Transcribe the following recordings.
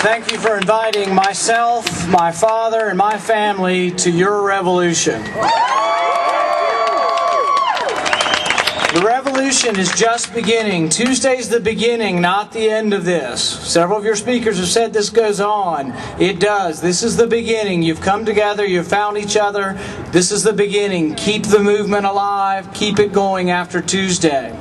Thank you for inviting myself, my father, and my family to your revolution. The revolution is just beginning. Tuesday's the beginning, not the end of this. Several of your speakers have said this goes on. It does. This is the beginning. You've come together. You've found each other. This is the beginning. Keep the movement alive. Keep it going after Tuesday.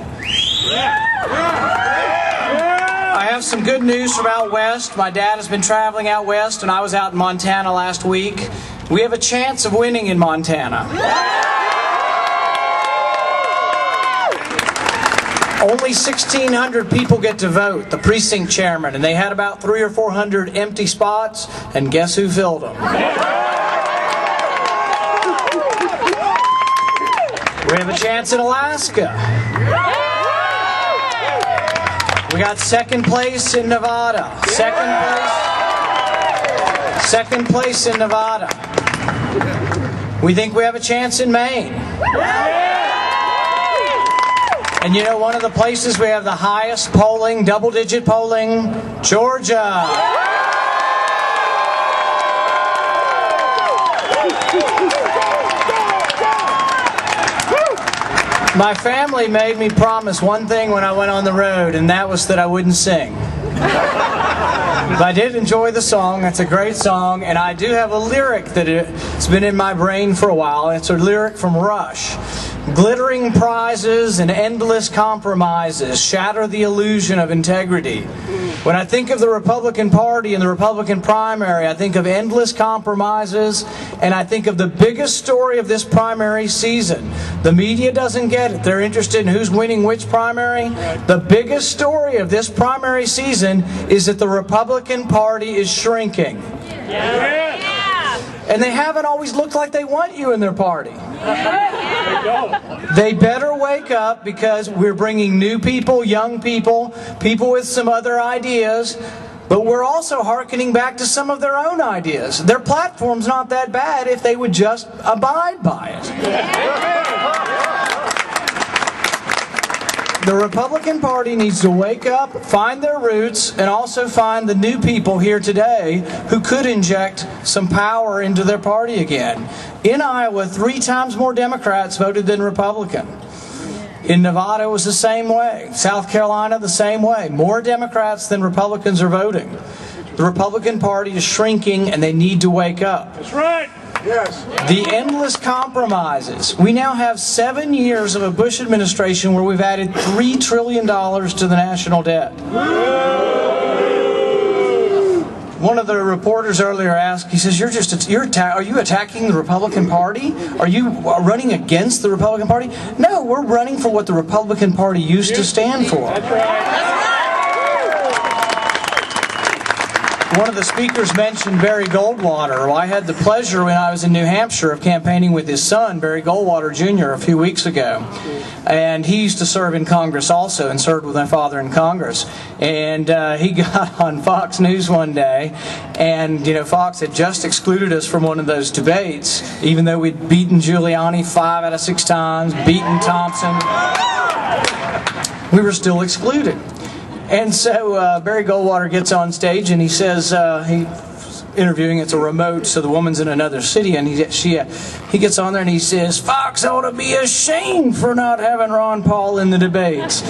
I have some good news from out west. My dad has been traveling out west, and I was out in Montana last week. We have a chance of winning in Montana. Only 1,600 people get to vote, the precinct chairman, and they had about 300 or 400 empty spots, and guess who filled them? We have a chance in Alaska. We got second place in Nevada. Second place in Nevada. We think we have a chance in Maine. And you know, one of the places we have the highest polling, double-digit polling, Georgia. My family made me promise one thing when I went on the road, and that was that I wouldn't sing. But I did enjoy the song. It's a great song, and I do have a lyric that it's been in my brain for a while. It's a lyric from Rush. Glittering prizes and endless compromises shatter the illusion of integrity. When I think of the Republican Party and the Republican primary, I think of endless compromises, and I think of the biggest story of this primary season. The media doesn't get it. They're interested in who's winning which primary. The biggest story of this primary season is that the Republican Party is shrinking. And they haven't always looked like they want you in their party. They better wake up, because we're bringing new people, young people, people with some other ideas, but we're also hearkening back to some of their own ideas. Their platform's not that bad if they would just abide by it. The Republican Party needs to wake up, find their roots, and also find the new people here today who could inject some power into their party again. In Iowa, 3 times more Democrats voted than Republican. In Nevada, it was the same way. South Carolina, the same way. More Democrats than Republicans are voting. The Republican Party is shrinking, and they need to wake up. That's right. Yes. The endless compromises. We now have 7 years of a Bush administration where we've added $3 trillion to the national debt. One of the reporters earlier asked, he says, are you attacking the Republican Party? Are you running against the Republican Party? No, we're running for what the Republican Party used to stand for. That's right. One of the speakers mentioned Barry Goldwater. Well, I had the pleasure when I was in New Hampshire of campaigning with his son, Barry Goldwater Jr., a few weeks ago. And he used to serve in Congress also, and served with my father in Congress. And he got on Fox News one day, and Fox had just excluded us from one of those debates, even though we'd beaten Giuliani 5 out of 6 times, beaten Thompson. We were still excluded. And so Barry Goldwater gets on stage, and he says, he's interviewing, it's a remote, so the woman's in another city, and he gets on there and he says, Fox ought to be ashamed for not having Ron Paul in the debates.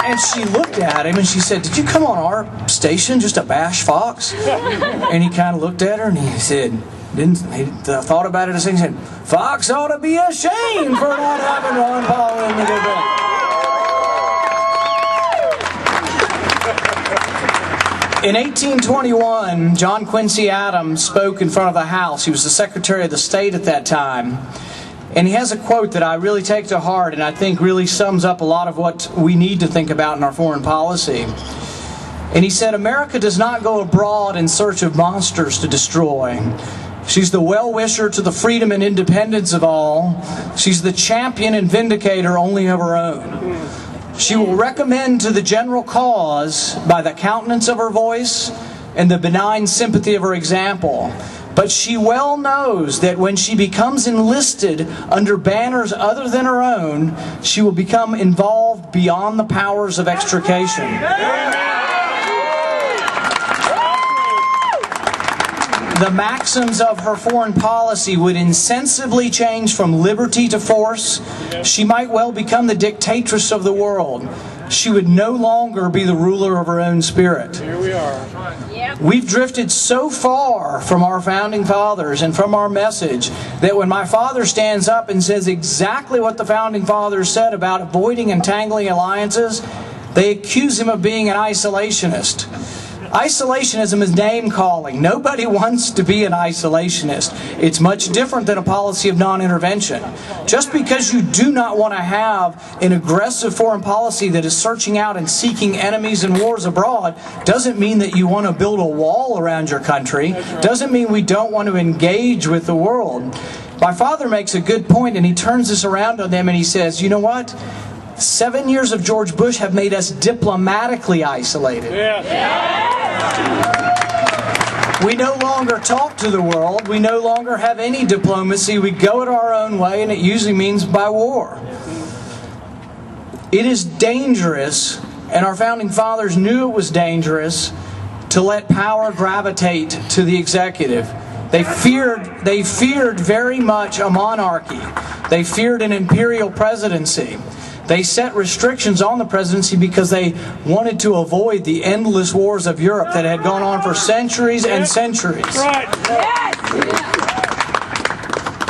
And she looked at him and she said, did you come on our station just to bash Fox? And he kind of looked at her and he said, he thought about it a second and said, Fox ought to be ashamed for not having Ron Paul in the debate. In 1821, John Quincy Adams spoke in front of the House. He was the Secretary of the State at that time. And he has a quote that I really take to heart and I think really sums up a lot of what we need to think about in our foreign policy. And he said, America does not go abroad in search of monsters to destroy. She's the well-wisher to the freedom and independence of all. She's the champion and vindicator only of her own. She will recommend to the general cause by the countenance of her voice and the benign sympathy of her example. But she well knows that when she becomes enlisted under banners other than her own, she will become involved beyond the powers of extrication. The maxims of her foreign policy would insensibly change from liberty to force. She might well become the dictatress of the world. She would no longer be the ruler of her own spirit. Here we are. We've drifted so far from our founding fathers and from our message that when my father stands up and says exactly what the founding fathers said about avoiding entangling alliances, they accuse him of being an isolationist. Isolationism is name-calling. Nobody wants to be an isolationist. It's much different than a policy of non-intervention. Just because you do not want to have an aggressive foreign policy that is searching out and seeking enemies and wars abroad doesn't mean that you want to build a wall around your country. Doesn't mean we don't want to engage with the world. My father makes a good point, and he turns this around on them and he says, you know what? 7 years of George Bush have made us diplomatically isolated. We no longer talk to the world. We no longer have any diplomacy. We go it our own way, and it usually means by war. It is dangerous, and our founding fathers knew it was dangerous, to let power gravitate to the executive. They feared very much a monarchy. They feared an imperial presidency. They set restrictions on the presidency because they wanted to avoid the endless wars of Europe that had gone on for centuries and centuries.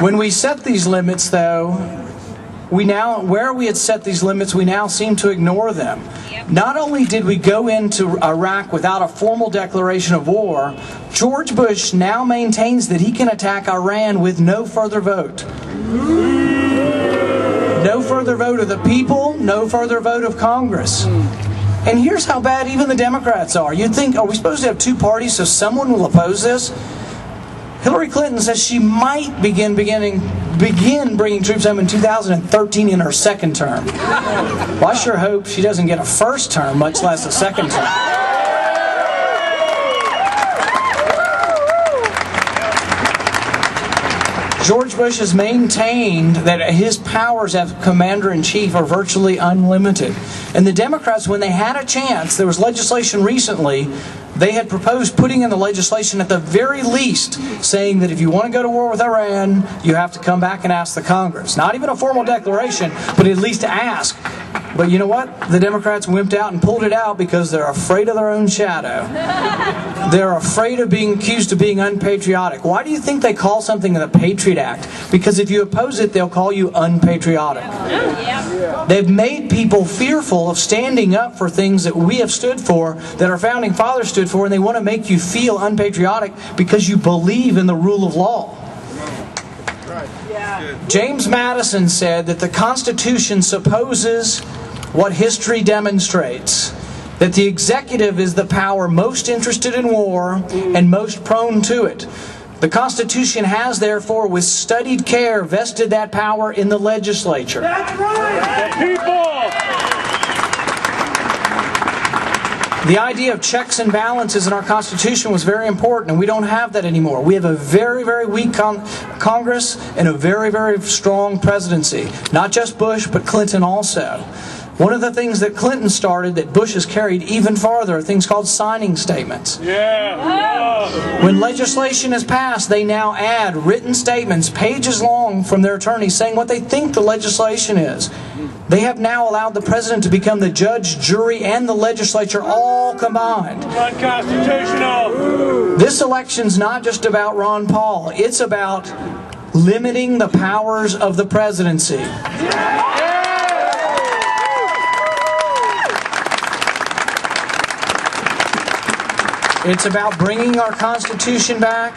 When we set these limits, though, where we had set these limits, we now seem to ignore them. Not only did we go into Iraq without a formal declaration of war, George Bush now maintains that he can attack Iran with no further vote. No further vote of the people, no further vote of Congress. And here's how bad even the Democrats are. You'd think, are we supposed to have two parties so someone will oppose this? Hillary Clinton says she might begin bringing troops home in 2013 in her second term. Well, I sure hope she doesn't get a first term, much less a second term. George Bush has maintained that his powers as commander-in-chief are virtually unlimited. And the Democrats, when they had a chance, there was legislation recently, they had proposed putting in the legislation at the very least saying that if you want to go to war with Iran, you have to come back and ask the Congress. Not even a formal declaration, but at least ask. But you know what? The Democrats wimped out and pulled it out because they're afraid of their own shadow. They're afraid of being accused of being unpatriotic. Why do you think they call something the Patriot Act? Because if you oppose it, they'll call you unpatriotic. They've made people fearful of standing up for things that we have stood for, that our founding fathers stood for, and they want to make you feel unpatriotic because you believe in the rule of law. James Madison said that the Constitution supposes what history demonstrates, that the executive is the power most interested in war and most prone to it. The Constitution has, therefore, with studied care, vested that power in the legislature. That's right! The people! The idea of checks and balances in our Constitution was very important, and we don't have that anymore. We have a very, very weak Congress and a very, very strong presidency. Not just Bush, but Clinton also. One of the things that Clinton started that Bush has carried even farther are things called signing statements. When legislation is passed, they now add written statements, pages long, from their attorneys saying what they think the legislation is. They have now allowed the president to become the judge, jury, and the legislature all combined. Unconstitutional! This election's not just about Ron Paul. It's about limiting the powers of the presidency. It's about bringing our Constitution back.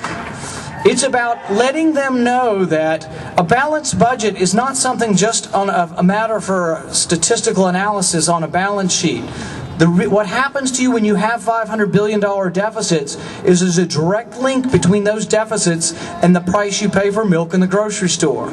It's about letting them know that a balanced budget is not something just on a matter for statistical analysis on a balance sheet. What happens to you when you have $500 billion deficits is there's a direct link between those deficits and the price you pay for milk in the grocery store.